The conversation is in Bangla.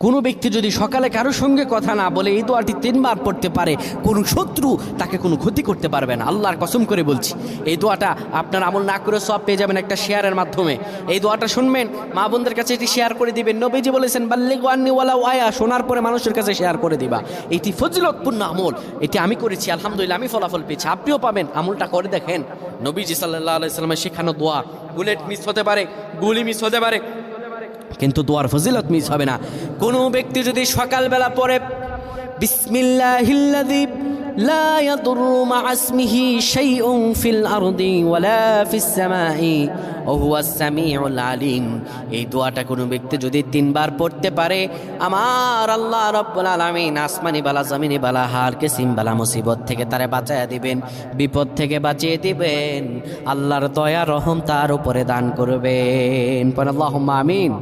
কোনো ব্যক্তি যদি সকালে কারোর সঙ্গে কথা না বলে এই দোয়াটি 3 বার পড়তে পারে, কোনো শত্রু তাকে কোনো ক্ষতি করতে পারবে না। আল্লাহর কসম করে বলছি, এই দোয়াটা আপনার আমল না করে সব পেয়ে যাবেন একটা শেয়ারের মাধ্যমে। এই দোয়াটা শুনবেন, মা বোনদের কাছে এটি শেয়ার করে দিবেন। নবীজি বলেছেন বাল্লিগু আন্নি ওয়ালাউ আয়া, শোনার পরে মানুষের কাছে শেয়ার করে দিবা। এটি ফজিলতপূর্ণ আমল, এটি আমি করেছি, আলহামদুলিল্লাহ আমি ফলাফল পেয়েছি, আপনিও পাবেন। আমলটা করে দেখেন। নবীজি সাল্লাল্লাহু আলাইহি সাল্লামের শেখানো দোয়া, বুলেট মিস হতে পারে, গুলি মিস হতে পারে, কিন্তু দোয়ার ফজিলত মিস হবে না। কোনো ব্যক্তি যদি সকালবেলা পড়ে বিসমিল্লাহিল্লাযী লা ইয়াদুররু মা ইসমিহি শাইউন ফিল আরদি ওয়ালা ফিস সামাই ওয়া হুয়াস সামিউল আলিম, এই দোয়াটা কোনো ব্যক্তি যদি 3 বার পড়তে পারে, আমার আল্লাহ রাব্বুল আলামিন আসমানি বালা জমিনি বালা হার কিসিম বালা মুসিবত থেকে তারে বাঁচায়া দিবেন, বিপদ থেকে বাঁচিয়ে দিবেন। আল্লাহর দয়া রহম তার উপরে দান করবেন। আল্লাহুম্মা আমিন।